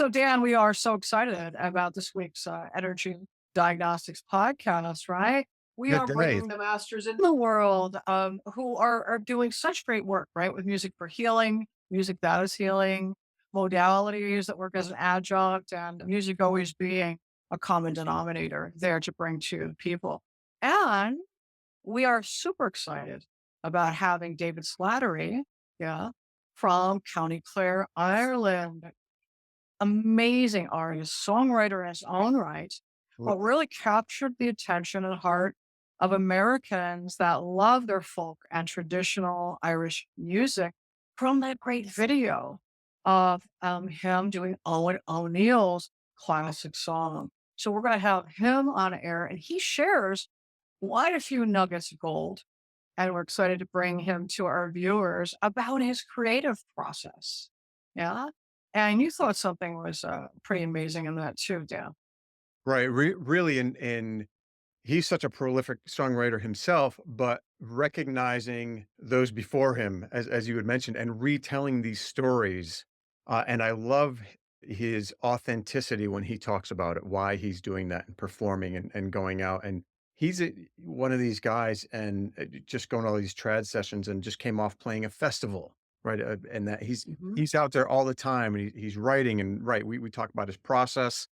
So, Dan, we are so excited about this week's Energy Diagnostics podcast, right? We Good are day. bringing the masters in the world who are doing such great work, right? With music for healing, music that is healing, modalities that work as an adjunct, and music always being a common denominator there to bring to people. And we are super excited about having David Slattery, yeah, from County Clare, Ireland, amazing artist, songwriter in his own right, Well, but really captured the attention and heart of Americans that love their folk and traditional Irish music from that great video of him doing Eoin O'Neil's classic song. So we're going to have him on air, and he shares quite a few nuggets of gold. And we're excited to bring him to our viewers about his creative process. Yeah. And you thought something was pretty amazing in that too, Dan. right, really, and he's such a prolific songwriter himself, but recognizing those before him, as you had mentioned, and retelling these stories. And I love his authenticity when he talks about it, why he's doing that and performing and going out. And he's one of these guys, and just going to all these trad sessions, and just came off playing a festival, right? And that Mhm. he's out there all the time, and he's writing. And right, we talk about his process,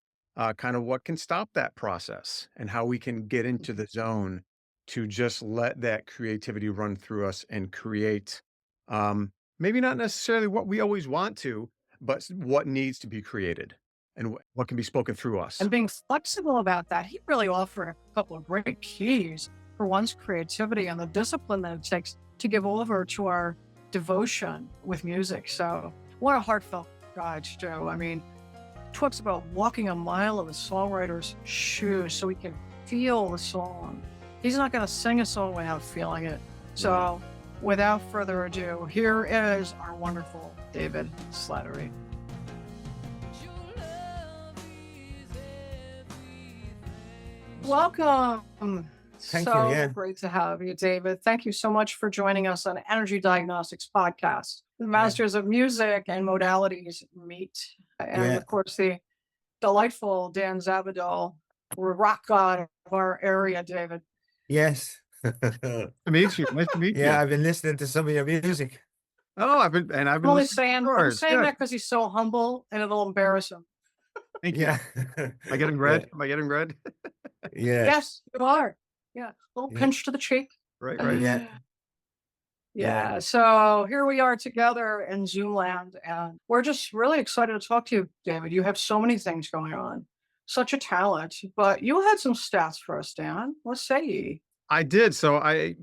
kind of what can stop that process and how we can get into the zone to just let that creativity run through us and create, maybe not necessarily what we always want to, but what needs to be created and what can be spoken through us. And being flexible about that, he really offered a couple of great keys for one's creativity and the discipline that it takes to give over to our devotion with music. So, what a heartfelt guide to do. I mean, talks about walking a mile in the songwriter's shoes so he can feel the song. He's not going to sing a song without feeling it. Right. So, without further ado, here is our wonderful David Slattery. Welcome. Thank you. So Yeah. great to have you, David. Thank you so much for joining us on Energy Diagnostics Podcast. The Yeah. masters of music and modalities meet. And Yeah. of course, the delightful Dan Zabadol, rock god of our area, David. Yes. To meet you. Nice to meet you. Yeah, I've been listening to some of your music. Oh, I've I'm been only listening to saying, I'm yours. saying Good. that because he's so humble and it'll embarrass him. Thank you. Yeah. Am I getting Yeah. red? Am I getting red? Yeah. Yes, you are. Yeah, a little Yeah. pinch to the cheek. Right, right. Yeah. Yeah. Yeah, so here we are together in Zoomland, and we're just really excited to talk to you, David. You have so many things going on, such a talent, but you had some stats for us, Dan. What say ye? I did. So I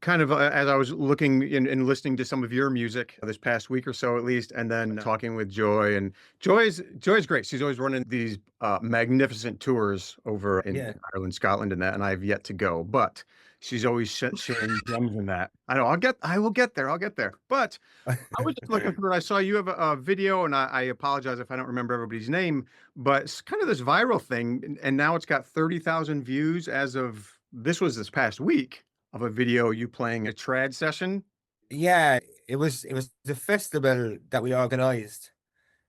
kind of, as I was looking and listening to some of your music this past week or so, at least, and then talking with Joy, and Joy's great. She's always running these magnificent tours over in Yeah. Ireland, Scotland, and that, and I have yet to go, but she's always sharing gems in that. I know I will get there. I'll get there. But I was just looking through. I saw you have a video, and I apologize if I don't remember everybody's name, but it's kind of this viral thing, and now it's got 30,000 views as of this past week of a video you playing a trad session. Yeah. It was the festival that we organized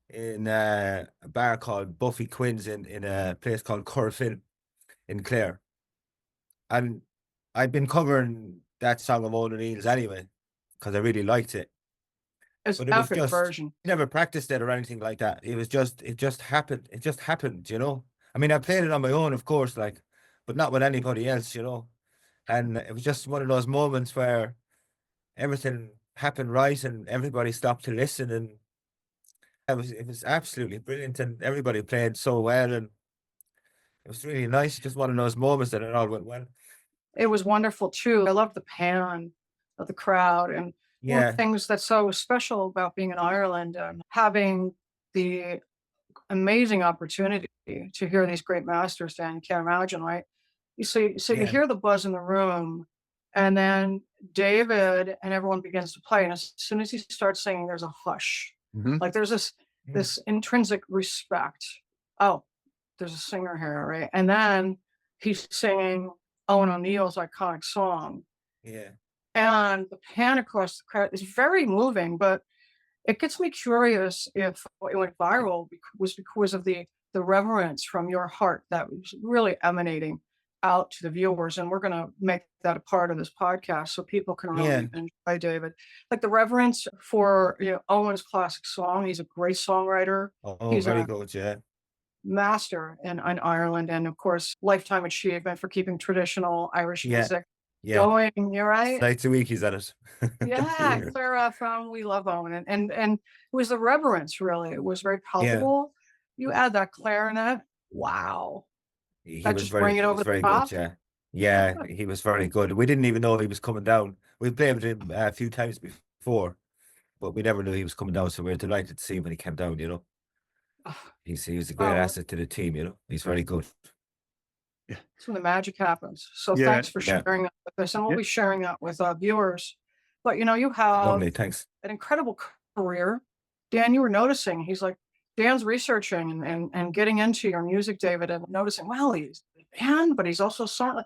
in a bar called Buffy Quinn's in a place called Corfin in Clare. And I've been covering that song of Old O'Neill's anyway, because I really liked it. It's But it was epic just version. never practiced it or anything like that. It just happened. It just happened, you know. I mean, I played it on my own, of course, like, but not with anybody else, you know. And it was just one of those moments where everything happened right and everybody stopped to listen, and it was absolutely brilliant, and everybody played so well, and it was really nice. Just one of those moments that it all went well. It was wonderful too. I love the pan of the crowd, and one of the Yeah, things that's so special about being in Ireland and having the amazing opportunity to hear these great masters, Dan, you can't imagine, right? So you yeah, hear the buzz in the room, and then David and everyone begins to play, and as soon as he starts singing, there's a hush. Hmm. Like there's this yeah, this intrinsic respect. Oh, there's a singer here, right? And then he's singing Owen O'Neill's iconic song, yeah, and the pan across the crowd is very moving, but it gets me curious if it went viral was because of the reverence from your heart that was really emanating out to the viewers, and we're gonna make that a part of this podcast so people can Yeah. really enjoy David. Like, the reverence for, Owen's classic song, he's a great songwriter. Oh, He's very a good. Yeah. master in Ireland, and of course, lifetime achievement for keeping traditional Irish Yeah. music Yeah. going. You're right. Nights a week he's at it. Yeah, Clara found we love Owen, and it was the reverence, really. It was very Yeah. palpable. You add that clarinet, wow, He that was just bring it he over was the very good. top. Yeah. Yeah. He was very good. We didn't even know he was coming down. We played with him a few times before, but we never knew he was coming down. So we were delighted to see him when he came down, you know. He was a great Oh, asset to the team, you know. He's very good. Yeah. that's when the magic happens. So Yeah. thanks for Yeah. sharing that with us, and we'll Yeah. be sharing that with our viewers. But you have Lovely. Thanks. an incredible career. Dan, you were noticing, he's like, Dan's researching and getting into your music, David, and noticing, wow, he's a band, but he's also song.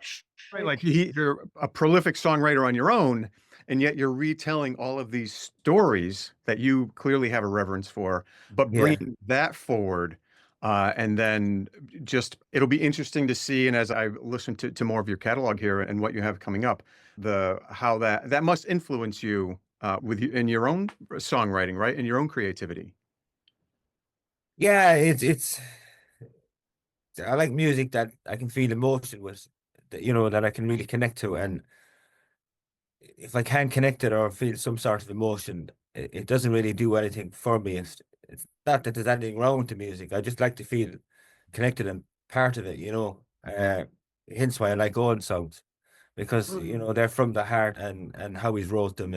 Right, like you're a prolific songwriter on your own, and yet you're retelling all of these stories that you clearly have a reverence for, but Yeah. bringing that forward. And then just it'll be interesting to see, and as I listen to more of your catalog here and what you have coming up, the how that must influence you with you in your own songwriting, right? In your own creativity. Yeah, it's I like music that I can feel emotion with, that, you know, that I can really connect to. And if I can't connect it or feel some sort of emotion, it doesn't really do anything for me. It's not that there's anything wrong to music. I just like to feel connected and part of it, you know. Hence why I like old songs, because you Mhm. know they're from the heart, and how he's wrote them,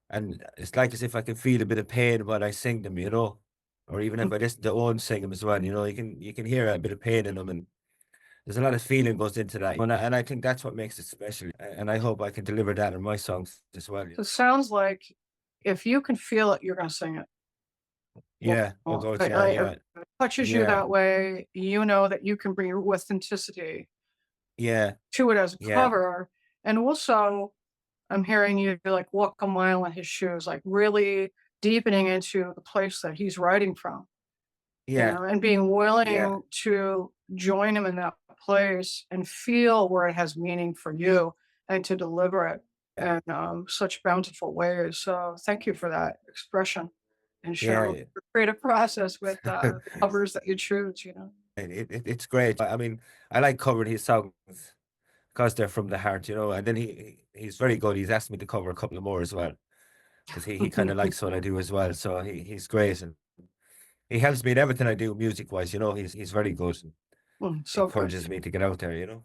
and it's like as if I can feel a bit of pain while I sing them, you know. Or even if I listen to Owen sing them as well, you know, you can hear a bit of pain in them, and there's a lot of feeling goes into that, and I think that's what makes it special. And I hope I can deliver that in my songs as well. So it sounds like if you can feel it, you're gonna sing it. Yeah. Oh Well, God. Yeah. if Yeah. it touches you Yeah. that way, you know that you can bring your authenticity Yeah. to it as a Yeah. cover. And also, I'm hearing you like walk a mile in his shoes, like really deepening into the place that he's writing from, Yeah. and being Yeah. willing to join him in that place and feel where it has meaning for you and to deliver it Yeah. in such bountiful ways. So thank you for that expression and sharing Yeah. your creative process with the covers that you choose. It's great. I mean, I like covering his songs because they're from the heart, you know. And then he's very good. He's asked me to cover a couple of more as well, because he kind of likes what I do as well. So he's great, and he helps me in everything I do music wise. You know, he's very good and So good. encourages me to get out there. You know.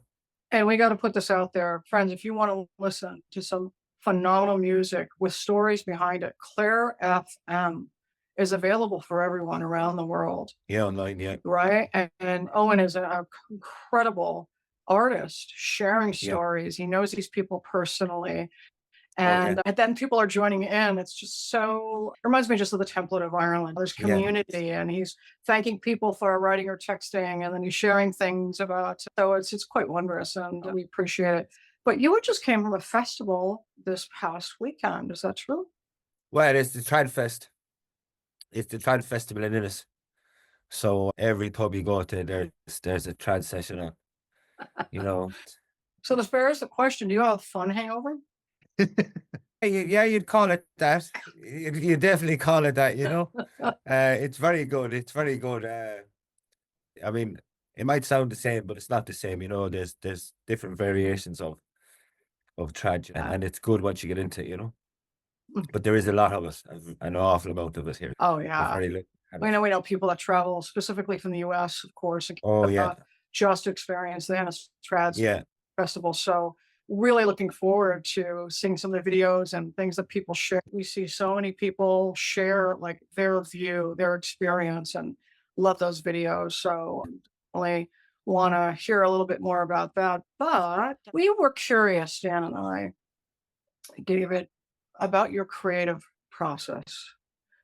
And we got to put this out there, friends. If you want to listen to some phenomenal music with stories behind it, Claire FM is available for everyone around the world, Yeah, online. Yeah. right? And Owen is an incredible artist sharing Yeah. stories. He knows these people personally. Oh yeah. And then people are joining in. It's just so reminds me just of the template of Ireland. There's Yeah. community, and he's thanking people for writing or texting, and then he's sharing things about. So it's quite wondrous, and we appreciate it. But you just came from a festival this past weekend. Is that true? Well, it's the Trad Fest. It's the Trad Festival in Innis. So every pub you go to, there's a trad session on. You know. So this bears the question: do you have a fun hangover? Yeah, you'd call it that. You definitely call it that. You know. It's very good. It's very good. I mean, it might sound the same, but it's not the same. You know, there's different variations of trad, and it's good once you get into it. You know. But there is a lot of us, an awful amount of us here. Oh We're yeah. very lucky. We know people that travel specifically from the US, of course, and Oh yeah, just to experience the Innistrad yeah, Festival. So really looking forward to seeing some of the videos and things that people share. We see so many people share like their view, their experience, and love those videos. So definitely want to hear a little bit more about that. But we were curious, Dan and I, David, about your creative process.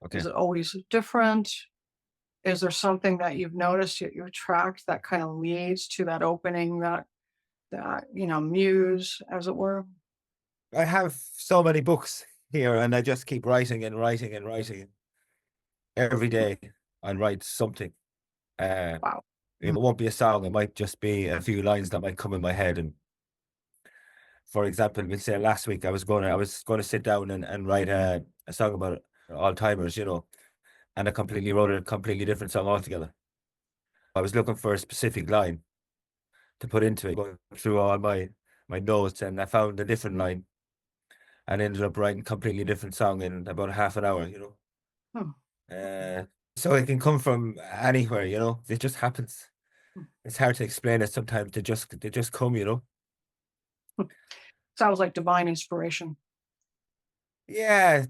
okay. Is it always different? Is there something that you've noticed at your track that kind of leads to that opening, that muse, as it were? I have so many books. here, and I just keep writing and writing and writing every day. I'll write something. Uh, Wow. it won't be a song. It might just be a few lines that might come in my head. And for example, we'll say last week I was going to sit down and write a song about Alzheimer's, and I completely wrote a completely different song altogether. I was looking for a specific line to put into it, going through all my notes, and I found a different line and ended up writing a completely different song in about half an hour. Hmm. So it can come from anywhere. It just happens. It's hard to explain it sometimes. They just come. Sounds like divine inspiration. Yeah,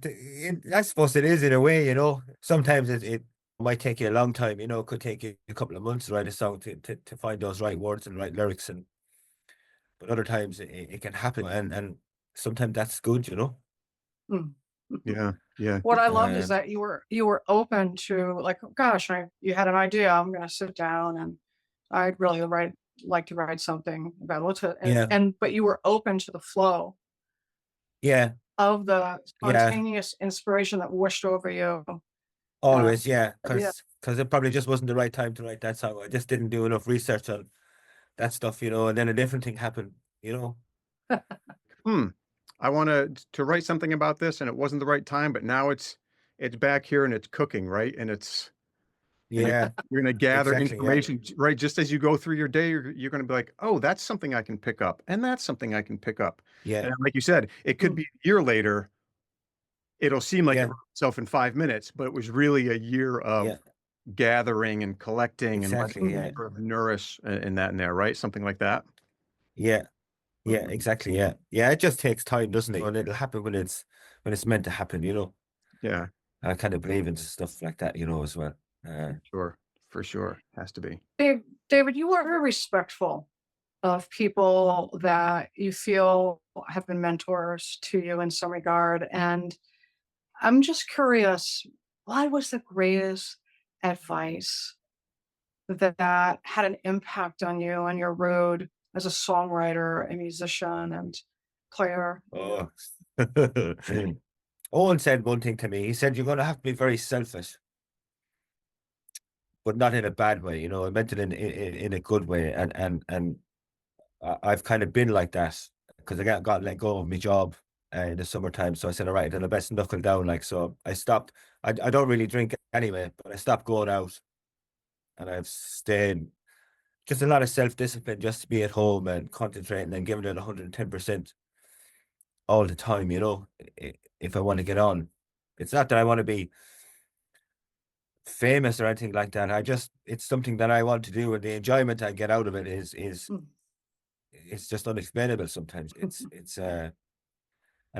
I suppose it is in a way. Sometimes it might take you a long time. It could take you a couple of months to write a song to find those right words and right lyrics, but other times it can happen, and sometimes that's good. Hmm. Yeah, yeah. What I loved is Um, that you were open to like, "Oh, gosh, you had an idea. I'm going to sit down and I'd really like to write something about it. yeah, But you were open to the flow yeah, of the yeah, spontaneous inspiration that washed over you. Uh, always, yeah, yeah. because it probably just wasn't the right time to write that song. I just didn't do enough research on that stuff, and then a different thing happened. Hmm. I wanted to write something about this, and it wasn't the right time, but now it's back here and it's cooking, right? And Yeah, you're gonna gather exactly, yeah, information, right? Just as you go through your day, you're gonna be like, "Oh, that's something I can pick up, and that's something I can pick up." yeah, And like you said, it could Hmm. be a year later, it'll seem like it yeah, wrote itself in 5 minutes, but it was really a year yeah, of gathering and collecting and letting exactly, it Mhm. yeah, sort of nourish in that and there, right? Something like that. yeah. Yeah, Mhm. exactly. Yeah. Yeah, it just takes time, doesn't it? And it'll happen when it's meant to happen. Yeah, I kind of believe in stuff like that, as well. sure. For sure. Has to be. David, you are very respectful of people that you feel have been mentors to you in some regard. And I'm just curious, what was the greatest advice that had an impact on you on your road as a songwriter, a musician, and player? Oh. Owen said one thing to me. He said, "You're going to have to be very selfish, but not in a bad way." I meant it in a good way. And I've kind of been like that because I got let go of my job in the summertime. So I said, all right, then I best knuckle down. Like, so I stopped. I don't really drink anyway, but I stopped going out, and I've stayed. Just a lot of self-discipline just to be at home and concentrating and giving it 110% all the time, if I want to get on. It's not that I want to be famous or anything like that. It's something that I want to do, and the enjoyment I get out of it is Mm. it's just unexplainable sometimes. And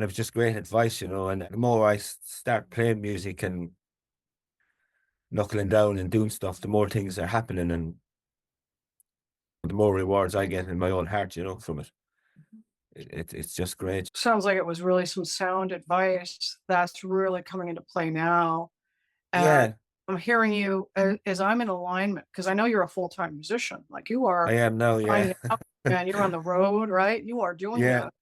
it was just great advice, and the more I start playing music and knuckling down and doing stuff, the more things are happening, and the more rewards I get in my own heart, from it. It's just great. Sounds like it was really some sound advice that's really coming into play now. And Yeah, I'm hearing you as I'm in alignment because I know you're a full-time musician. Like you I are am now. Yeah. finding out, man, you're on the road, right? You are doing Yeah. that.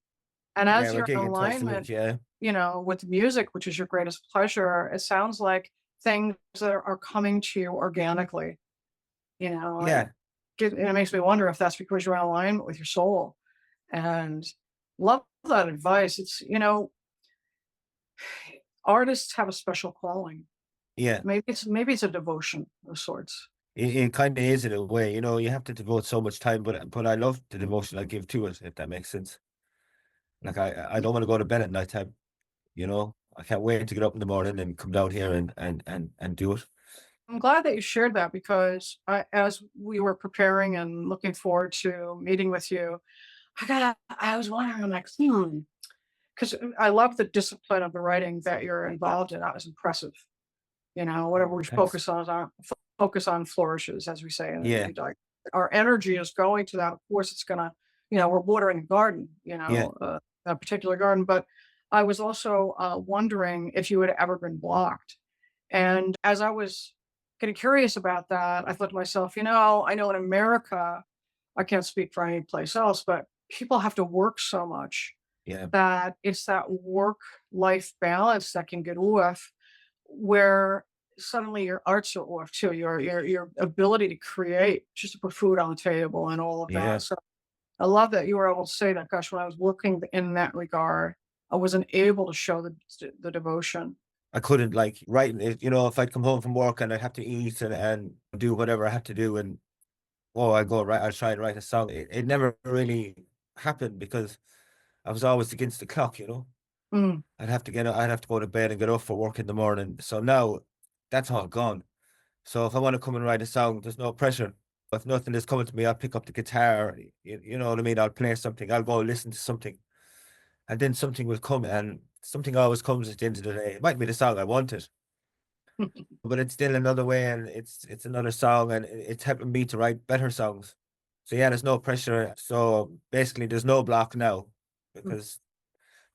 And Yeah, as we're you're in gigging twice a week, alignment, yeah. with music, which is your greatest pleasure, it sounds like things that are coming to you organically, and Yeah, it makes me wonder if that's because you're in alignment with your soul. And love that advice. Artists have a special calling. yeah. Maybe it's a devotion of sorts. It kinda is in a way, you have to devote so much time, but I love the devotion I give to it, if that makes sense. Like, I don't wanna go to bed at nighttime. I can't wait to get up in the morning and come down here and do it. I'm glad that you shared that because as we were preparing and looking forward to meeting with you, I was wondering, I'm like, because I love the discipline of the writing that you're involved in. That was impressive. Whatever we Thanks. focus on flourishes, as we say in Yeah, the like our energy is going to that. Of course, it's gonna, we're watering a garden, yeah. a particular garden. But I was also wondering if you had ever been blocked. And as I was getting curious about that, I thought to myself, I know in America, I can't speak for any place else, but people have to work so much. Yeah. that it's that work-life balance that can get off, where suddenly your arts are off too, your ability to create, just to put food on the table and all of that. Yeah. So I love that you were able to say that. Gosh, when I was looking in that regard, I wasn't able to show the devotion. I couldn't like write it, if I'd come home from work and I'd have to eat and do whatever I had to do and I go right, I'll try and write a song. It never really happened because I was always against the clock. Mm, I'd have to go to bed and get up for work in the morning. So now that's all gone. So if I want to come and write a song, there's no pressure. If nothing is coming to me, I'll pick up the guitar. You know what I mean? I'll play something. I'll go listen to something, and then something will come, and something always comes at the end of the day. It might be the song I wanted, but it's still another way, and it's another song, and it's helping me to write better songs. So yeah, there's no pressure. So basically, there's no block now mm, because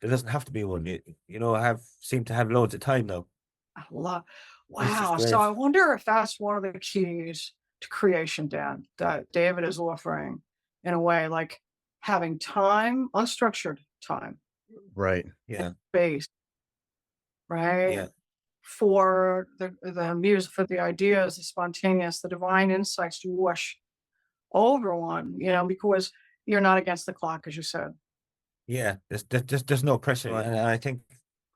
there doesn't have to be one. I have seem to have loads of time now, I love which is wow. So great. I wonder if that's one of the keys to creation, Dan, that David is offering in a way, like having time, unstructured time, Right. Yeah, space, right? yeah, For the music, for the ideas, the spontaneous, the divine insights to wash over one, because you're not against the clock, as you said. yeah. There's no pressure, and I think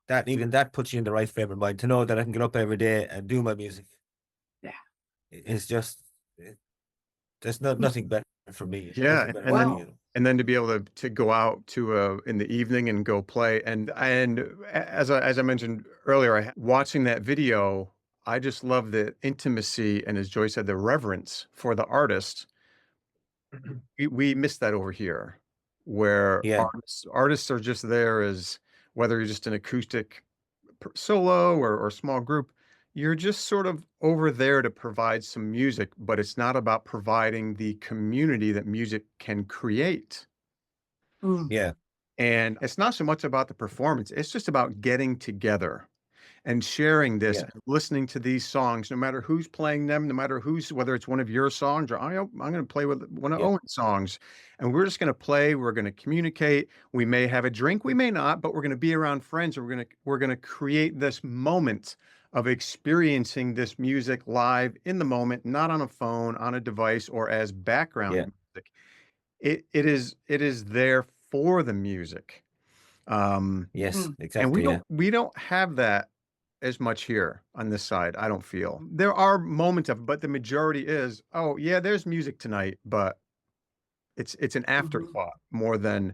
that even that puts you in the right frame of mind to know that I can get up every day and do my music. Yeah. It's just there's Mm. nothing better for me. Nothing Yeah, better and for me. Well, and then to be able to go out to in the evening and go play, as I mentioned earlier, watching that video, I just love the intimacy and, as Joy said, the reverence for the artist. We miss that over here, where Yeah, artists are just there as, whether you're just an acoustic solo or small group, you're just sort of over there to provide some music, but it's not about providing the community that music can create. mm, yeah, And it's not so much about the performance, it's just about getting together and sharing this yeah, and listening to these songs, no matter who's playing them, no matter whether it's one of your songs or I'm going to play with one of yeah, Owen's songs. And we're just going to play, we're going to communicate. We may have a drink, we may not, but we're going to be around friends. And we're going to create this moment of experiencing this music live in the moment, not on a phone, on a device, or as background yeah. music. It is there for the music. Yes, mm, And we exactly. Yeah, don't have that as much here on this side, I don't feel. There are moments of, but the majority is, oh yeah, there's music tonight, but it's an mhm, afterthought more than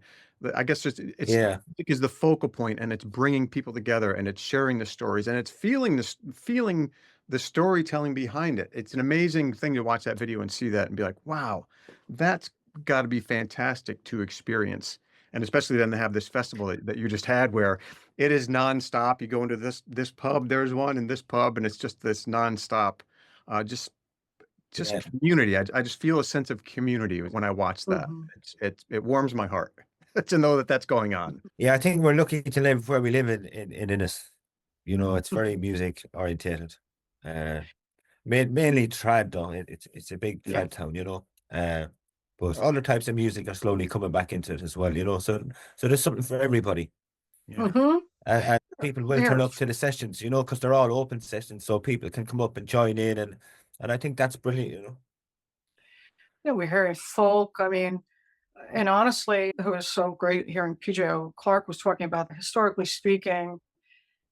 I guess just it's yeah, music is the focal point, and it's bringing people together, and it's sharing the stories, and it's feeling the storytelling behind it. It's an amazing thing to watch that video and see that and be like, wow, that's got to be fantastic to experience. And especially then to have this festival that you just had, where it is nonstop. You go into this pub, there's one in this pub, and it's just this nonstop, just yeah. community. I just feel a sense of community when I watch that. mhm, It warms my heart to know that that's going on. Yeah, I think we're lucky to live where we live in Innis. It's very music orientated. Uh, mainly trad though. It's a big yeah. trad town. But other types of music are slowly coming back into it as well. So there's something for everybody. Yeah. Mhm. And people will turn up There's to the sessions. Because they're all open sessions, so people can come up and join in, and I think that's brilliant. we're hearing folk, I mean, and honestly, it was so great hearing PJ Clark was talking about, historically speaking,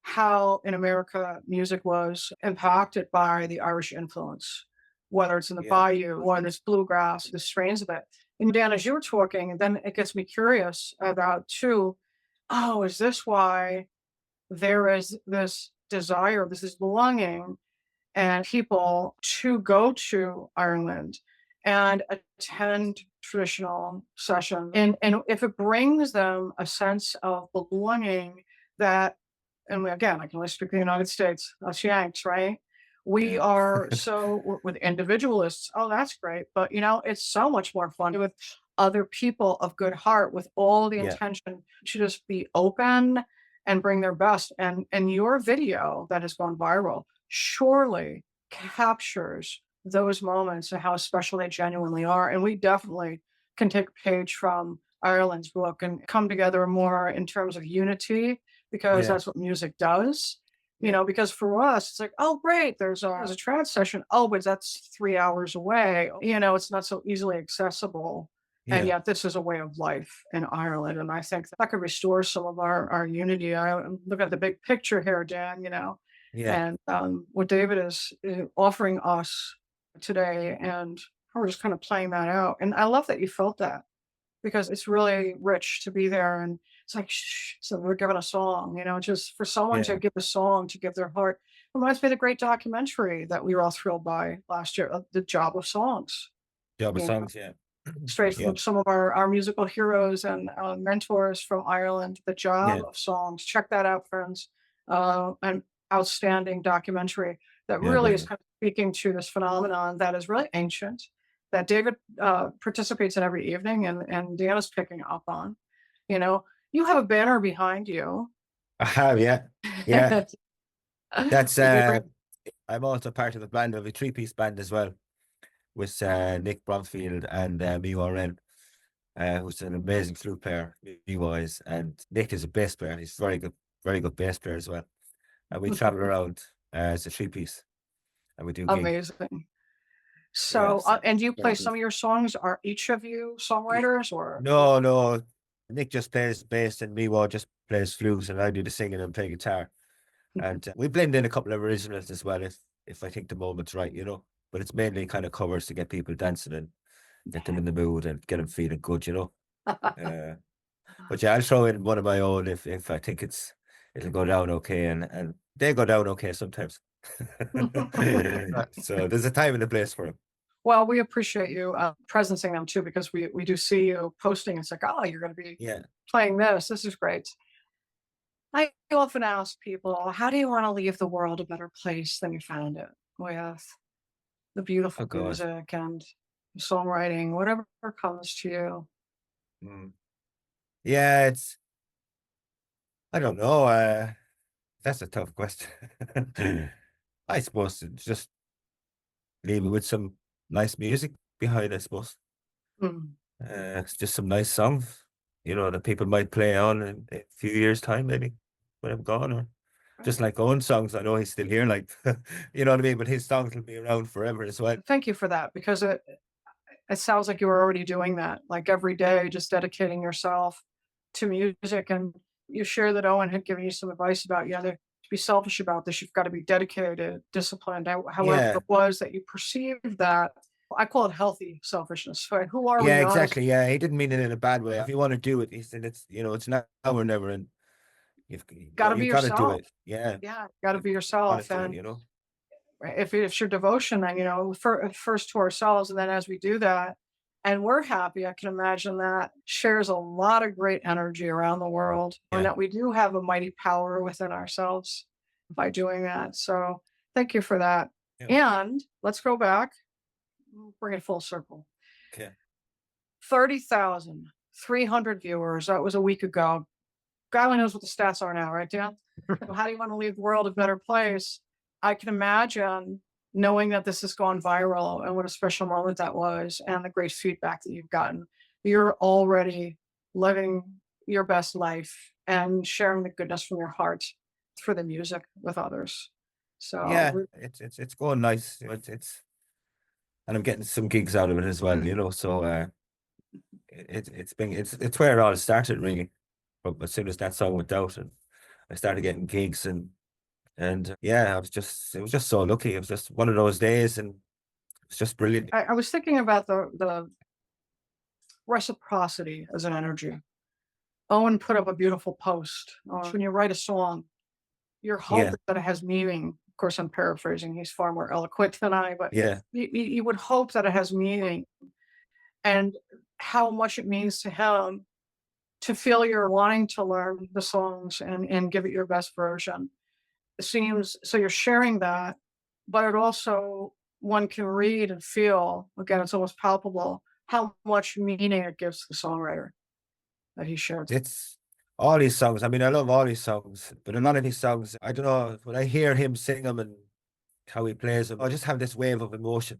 how in America music was impacted by the Irish influence, whether it's in the Yeah, bayou or this bluegrass, the strains of it. And Dan, as you were talking, and then it gets me curious about too, oh, is this why there is this desire, this is belonging and people to go to Ireland and attend traditional sessions. And if it brings them a sense of belonging that, and again, I can only speak for the United States, us Yanks, right? We yeah, are so with individualists. Oh, that's great. But it's so much more fun with other people of good heart with all the yeah, intention to just be open and bring their best. And your video that has gone viral surely captures those moments and how special they genuinely are. And we definitely can take a page from Ireland's book and come together more in terms of unity because Yeah, that's what music does. yeah, Because for us, it's like, oh, great, there's a trance session. Oh, but that's 3 hours away. It's not so easily accessible. And yeah, yet, this is a way of life in Ireland. And I think that could restore some of our unity. I look at the big picture here, Dan, yeah, and what David is offering us today. And we're just kind of playing that out. And I love that you felt that because it's really rich to be there. And it's like, shh, so we're giving a song, just for someone to yeah. give a song, to give their heart. Reminds me of the great documentary that we were all thrilled by last year, The Job of Songs, Job of you know, songs, yeah. straight Yeah, from some of our musical heroes and mentors from Ireland, The Job yeah, of Songs. Check that out, friends. An outstanding documentary that yeah, really is definitely. kind of speaking to this phenomenon that is really ancient, that David participates in every evening and Deanna's picking up on. You know, you have a banner behind you. I have, yeah, yeah. that That's you bring. I'm also part of a band of a three-piece band as well with Nick Bromfield and Eoin O'Neil, who's an amazing flute player, wise, and Nick is a bass player. He's very good bass player as well. And we travel around as a three-piece, and we do gigs. Amazing. Yeah, So, so and do you very play good. some of your songs? Are each of you songwriters or? No, no, Nick just plays bass, and Miwa just plays flute, and I do the singing and play guitar. And we blend in a couple of originals as well, if I think the moment's right, But it's mainly kind of covers to get people dancing and get them in the mood and get them feeling good, Uh, but yeah, I'll throw in one of my own if I think it'll go down okay, and they go down okay sometimes. So there's a time and a place for them. Well, we appreciate you presencing them too, because we do see you posting. It's like, oh, you're going to be Yeah. playing this. This is great. I often ask people, how do you want to leave the world a better place than you found it? With the Oh beautiful God. music and songwriting, whatever comes to you. Mm. Yeah, I don't know. That's a tough question. I suppose it's just leave it with some nice music behind, I suppose. Mm. It's just some nice songs, that people might play on in a few years' time, maybe when I'm gone, or just like Owen songs. I know he's still here, like, you know what I mean? But his songs will be around forever as well. Thank you for that, because it sounds like you were already doing that, like every day, just dedicating yourself to music. And you share that Owen had given you some advice about, to be selfish about this. You've got to be dedicated, disciplined. However, Yeah, it was that you perceived that, I call it healthy selfishness. Right? Who are we yeah, not as exactly. Yeah, he didn't mean it in a bad way. If you want to do it, he said it's now or never, and got to be you've got to do yourself? it. Yeah, Yeah, got to you be got to yourself. do it. And if it's your devotion, then first to ourselves, and then as we do that, and we're happy, I can imagine that shares a lot of great energy around the world, and Yeah, that we do have a mighty power within ourselves by doing that. So thank you for that. yeah. And let's go back, bring it full circle. Okay. 30,300 viewers. That was a week ago. God only knows what the stats are now, right, Dan? So how do you want to leave the world a better place? I can imagine knowing that this has gone viral and what a special moment that was and the great feedback that you've gotten. You're already living your best life and sharing the goodness from your heart through the music with others. So Yeah, it's going nice. And I'm getting some gigs out of it as well, So it's where it all started really. But as soon as that song went out, and I started getting gigs, and yeah, it was just so lucky. It was just one of those days, and it's just brilliant. I was thinking about the reciprocity as an energy. Owen put up a beautiful post. When you write a song, you're Yeah, hoping that it has meaning. Of course, I'm paraphrasing. He's far more eloquent than I, but yeah, you would hope that it has meaning and how much it means to him to feel you're wanting to learn the songs and give it your best version. It seems so you're sharing that, but it also one can read and feel, again, it's almost palpable how much meaning it gives to the songwriter that he shared. it's all these songs. I mean, I love all these songs, but a lot of these songs, I don't know, when I hear him sing them and how he plays them, I just have this wave of emotion.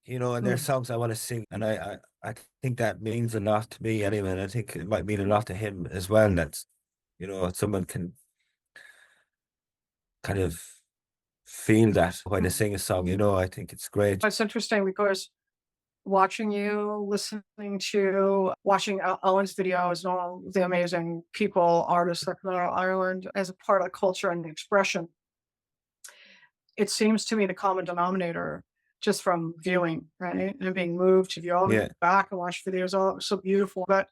you know, and there's Mm. songs I want to sing, and I think that means a lot to me anyway, and I think it might mean a lot to him as well. That's, you know, someone can kind of feel that when they Mm. sing a song, you know. I think it's great. It's interesting because watching you, listening to, watching Owen's videos and all the amazing people, artists that come out of Ireland as a part of the culture and the expression, it seems to me the common denominator just from viewing, right? And being moved to view all Yeah, the back and watch videos, all so beautiful. But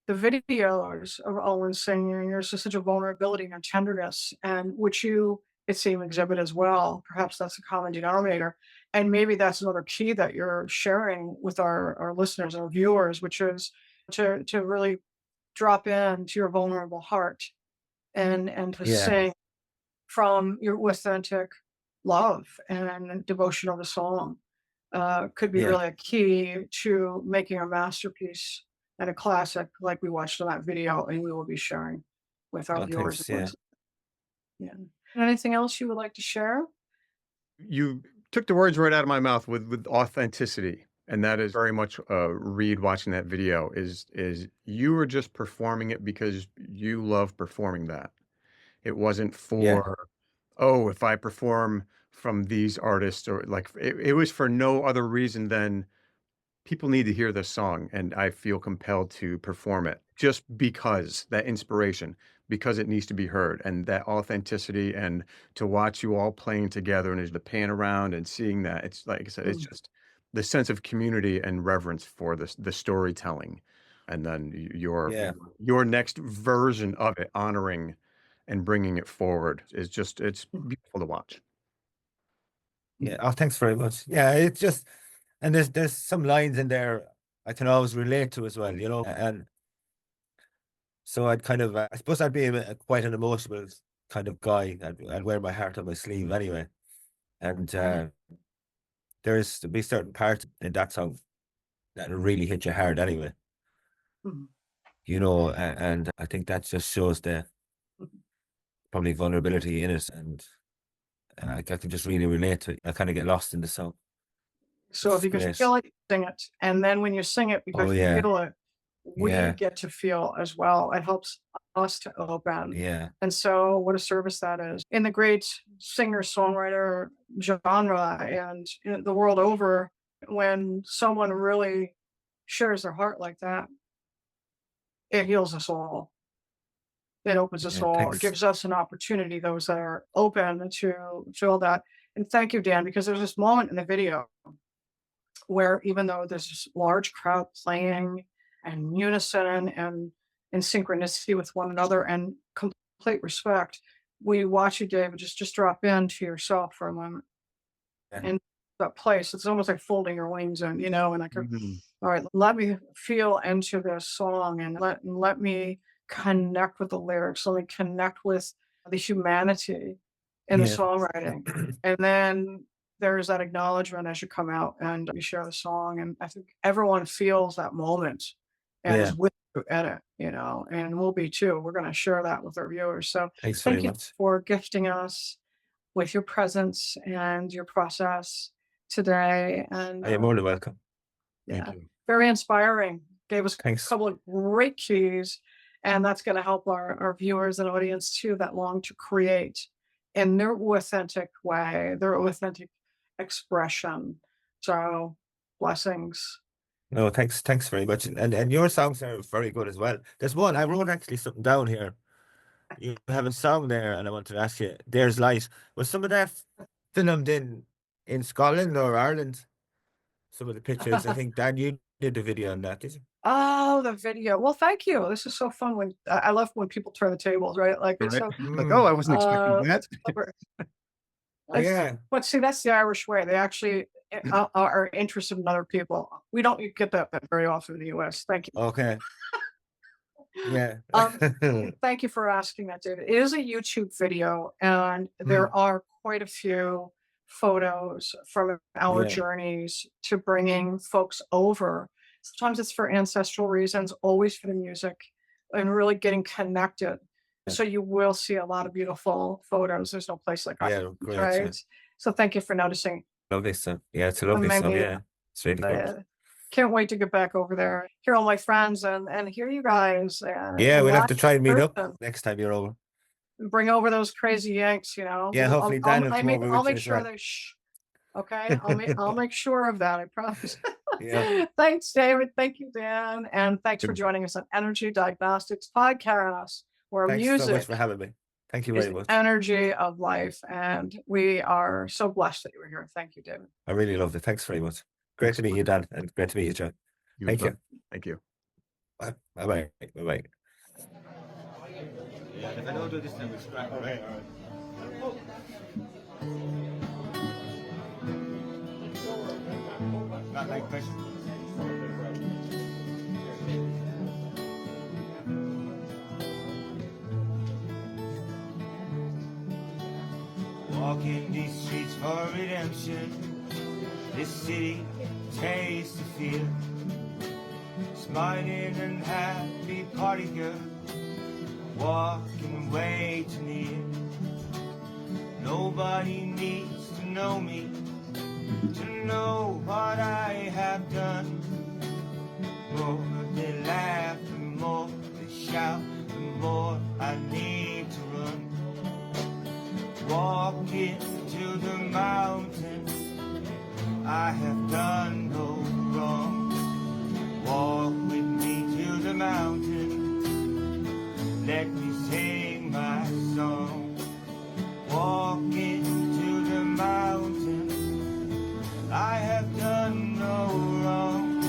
the videos of Owen singing, there's just such a vulnerability and tenderness, and which you, it seems, exhibit as well. Perhaps that's a common denominator. And maybe that's another key that you're sharing with our listeners, our viewers, which is to really drop into your vulnerable heart and to yeah, sing from your authentic love and devotion of the song could be yeah. really a key to making a masterpiece and a classic like we watched in that video and we will be sharing with our Oh, viewers and thanks. Yeah. listeners. Yeah. Anything else you would like to share? You took the words right out of my mouth with authenticity, and that is very much Reed watching that video is you were just performing it because you love performing that. It wasn't Yeah. for, oh, if I perform from these artists or like it was for no other reason than people need to hear this song and I feel compelled to perform it just because that inspiration, because it needs to be heard and that authenticity and to watch you all playing together and as the pan around and seeing that, it's like I said, it's Mm, just the sense of community and reverence for the storytelling. And then Yeah. your next version of it, honoring and bringing it forward is just it's mm, beautiful to watch. Yeah. Oh, thanks very much. Yeah. It's just, and there's some lines in there I can always relate to as well, you know. And so I'd kind of, I suppose I'd be quite an emotional kind of guy. I'd wear my heart on my sleeve anyway. And there's to be certain parts in that song that really hit you hard anyway, mm, you know. And I think that just shows the mm. probably vulnerability in it. And I can just really relate to it. I kind of get lost in the song. So if It's you can great. feel it, sing it. And then when you sing it, Oh, because you yeah. feel it, we Yeah. get to feel as well. It helps us to open. Yeah. And so what a service that is. In the great singer-songwriter genre and the world over, when someone really shares their heart like that, it heals us all. It opens us Yeah. all. It Thanks. gives us an opportunity, those that are open to feel that. And thank you, Dan, because there's this moment in the video where even though there's this large crowd playing and unison and in synchronicity with one another and complete respect, we watch you, David, just drop into yourself for a moment Yeah. and that place. It's almost like folding your wings in, and like, Mhm. all right, let me feel into this song and let me connect with the lyrics. Let me connect with the humanity in the Yeah. songwriting. And then there's that acknowledgement as you come out and you share the song. And I think everyone feels that moment and Yeah. is with you at it, and we'll be too. We're going to share that with our viewers. So Thanks very thank you much. for gifting us with your presence and your process today. And I am more than welcome. Thank yeah, you. very inspiring. Gave us a Thanks. couple of great keys, and that's going to help our viewers and audience too that long to create in their authentic way, their authentic expression. So, blessings. No, thanks. Thanks very much. And your songs are very good as well. There's one I wrote actually something down here. You have a song there, and I wanted to ask you. There's Light. Was some of that filmed in Scotland or Ireland? Some of the pictures. I think Dan, you did the video on that, did you? Oh, the video. Well, thank you. This is so fun when I love when people turn the tables, right? Like it's Right? so Like, oh, Mm. I wasn't expecting that. clever. Oh yeah. But see, that's the Irish way. They actually are interested in other people. We don't get that very often in the US. Thank you. Okay. Yeah. Um, thank you for asking that, David. It is a YouTube video, and Mm. there are quite a few photos from our Yeah. journeys to bringing folks over. Sometimes it's for ancestral reasons, always for the music, and really getting connected. So you will see a lot of beautiful photos. There's no place like Yeah. Ireland, Great. Yeah. right? So thank you for noticing. Lovely song. Yeah, it's a lovely song. Many Yeah. It's really good. Can't wait to get back over there, hear all my friends, and hear you guys. Yeah, And we'll have live to try and in meet up person. next time you're over. Bring over those crazy Yanks. Yeah, hopefully Dan will come over I'll with you make as sure well. they shh. Okay, I'll make sure of that. I promise. Yeah. Thanks, David. Thank you, Dan, and thanks for Good. joining us on Energy Diagnostics Podcast, where Thanks so much music for having me. Thank you is very the much. energy of life, and we are so blessed that you were here. Thank you, David. I really loved it. Thanks very much. Great Thanks to so meet much. you, Dan, and great to meet you, John. You as Thank well. you. Thank you. Bye. Bye-bye. Bye-bye. Yeah, if I don't do it this time, we'll scrap. Okay. Not like pressure. Walking these streets for redemption. This city tastes the fear. Smiling and happy party girl, walking way too near. Nobody needs to know me to know what I have done. More they laugh, the more they shout, the more I need to run. Walking to the mountain, I have done no wrong. Walk with me to the mountain, let me sing my song. Walking to the mountain, I have done no wrong.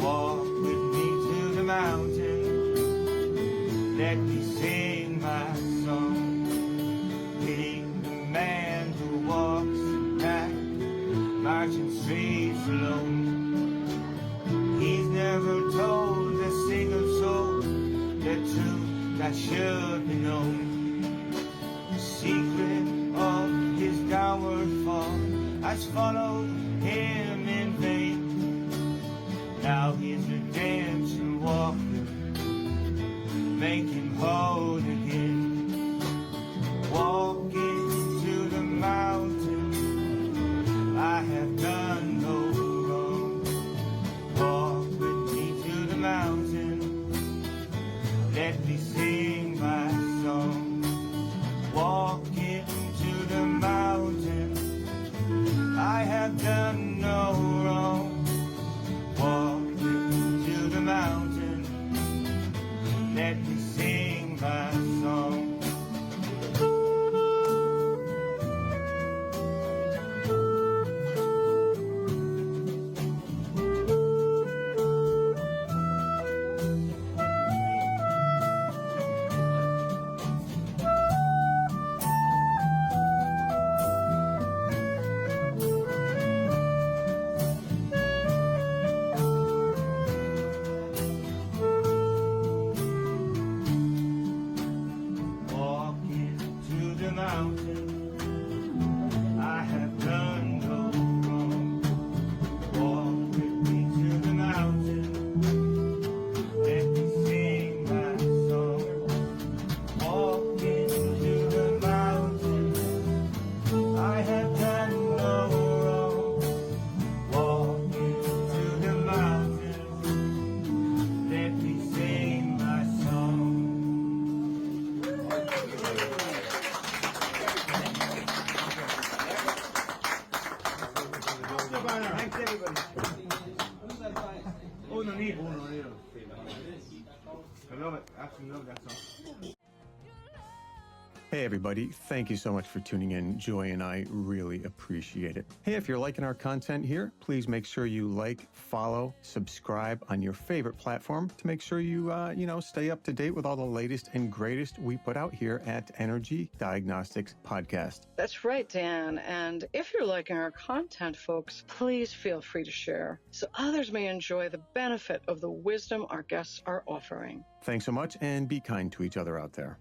Walk with me to the mountain, let me sing my song. Pity the man who walks back, marching streets alone. He's never told a single soul the truth that should be known. The secret of his downward fall has followed him in vain. Now his redemption walk will make him whole again. Walking to the mountain, I have done no wrong. Walk with me to the mountain, let me sing my song. Walking to the mountain, I have done no wrong. Walk with me to the mountain, let me sing my song. Walking to the mountain, I have done no wrong. Walk with me to the mountain, let me sing my song. Walking to the mountain, I have done no wrong. Walking to the mountain, let me sing my song. Thanks, everybody. Eoin O'Neil. I love it. Absolutely love that song. Hey, everybody. Thank you so much for tuning in. Joy and I really appreciate it. Hey, if you're liking our content here, please make sure you like, follow, subscribe on your favorite platform to make sure you, stay up to date with all the latest and greatest we put out here at Energy Diagnostics Podcast. That's right, Dan. And if you're liking our content, folks, please feel free to share so others may enjoy the benefit of the wisdom our guests are offering. Thanks so much and be kind to each other out there.